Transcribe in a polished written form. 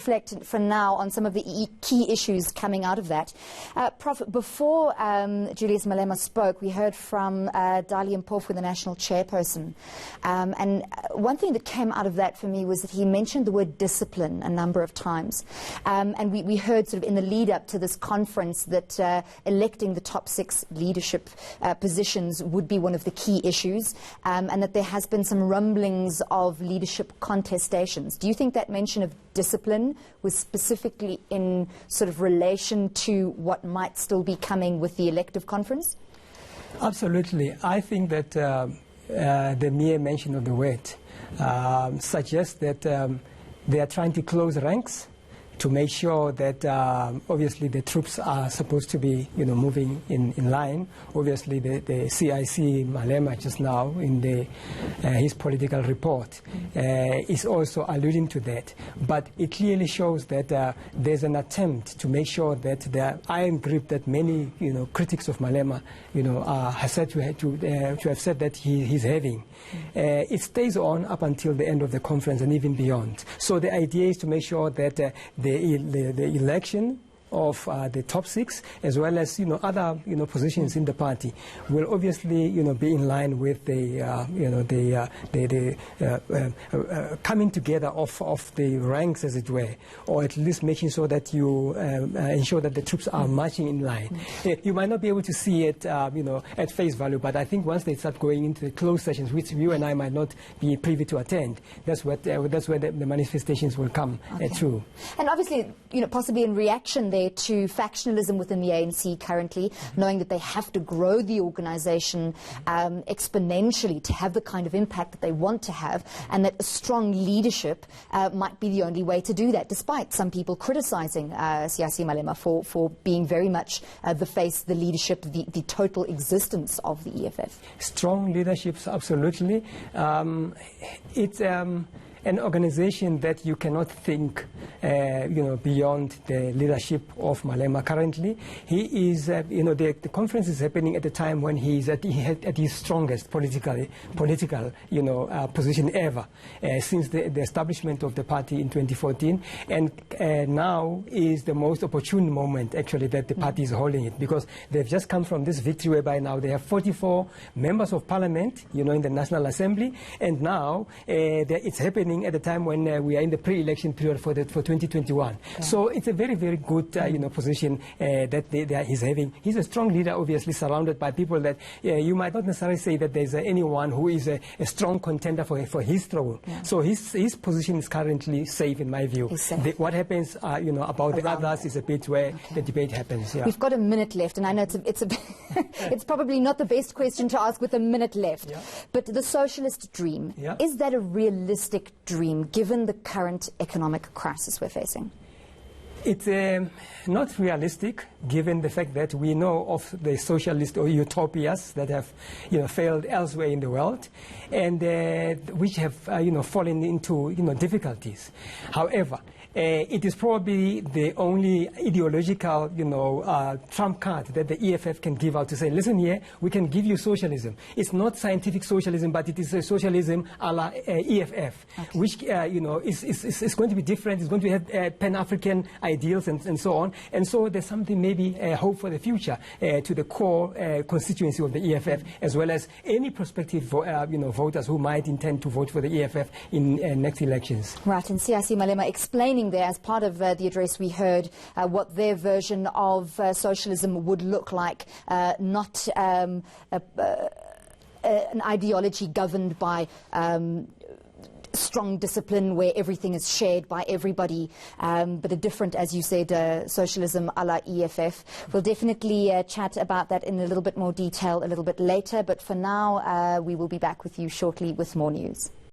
reflect for now on some of the key issues coming out of that. Prof, before Julius Malema spoke, we heard from Dali Mpofu, the national chairperson. And one thing that came out of that for me was that he mentioned the word discipline a number of times. And we heard sort of in the lead up to this conference that electing the top 6 leadership positions would be one of the key issues, and that there has been some rumblings of leadership contestations. Do you think that mention of discipline was specifically in sort of relation to what might still be coming with the elective conference? Absolutely. I think that the mere mention of the word suggests that they are trying to close ranks to make sure that obviously the troops are supposed to be, moving in line. Obviously, the CIC Malema just now in his political report is also alluding to that. But it clearly shows that there's an attempt to make sure that the iron grip that many, critics of Malema, have said to have said that he's having, it stays on up until the end of the conference and even beyond. So the idea is to make sure that the election of the top 6, as well as other positions in the party, will obviously be in line with the coming together of the ranks, as it were, or at least making sure that you ensure that the troops are marching in line. You might not be able to see it at face value, but I think once they start going into the closed sessions, which you and I might not be privy to attend, that's where the manifestations will come through. And obviously, possibly in reaction there to factionalism within the ANC currently, knowing that they have to grow the organization exponentially to have the kind of impact that they want to have, and that a strong leadership might be the only way to do that, despite some people criticizing CIC Malema for being very much the face, the leadership, the total existence of the EFF. Strong leaderships, absolutely. It's an organization that you cannot think, beyond the leadership of Malema currently. He is, the conference is happening at a time when he is at his strongest political, position ever, since the establishment of the party in 2014. And now is the most opportune moment, actually, that the party is holding it, because they've just come from this victory whereby now they have 44 members of parliament, in the National Assembly, and now it's happening at the time when we are in the pre-election period for 2021. Okay. So it's a very, very good position that he's having. He's a strong leader, obviously surrounded by people that you might not necessarily say that there's anyone who is a strong contender for his throne. Yeah. So his position is currently safe, in my view. What happens about the others is a bit where the debate happens. Yeah. We've got a minute left, and I know it's it's probably not the best question to ask with a minute left. Yeah. But the socialist dream, is that a realistic dream given the current economic crisis we're facing? It's not realistic, given the fact that we know of the socialist or utopias that have, failed elsewhere in the world, and which have, fallen into, difficulties. However, it is probably the only ideological, trump card that the EFF can give out to say, listen here, we can give you socialism. It's not scientific socialism, but it is a socialism a la EFF, which, is going to be different. It's going to have Pan-African ideals and so on. And so there's something, maybe hope for the future to the core constituency of the EFF, as well as any prospective voters who might intend to vote for the EFF in next elections. Right, and CIC Malema explaining there as part of the address we heard what their version of socialism would look like, not an ideology governed by strong discipline where everything is shared by everybody, but a different, as you said, socialism a la EFF. We'll definitely chat about that in a little bit more detail a little bit later, but for now we will be back with you shortly with more news.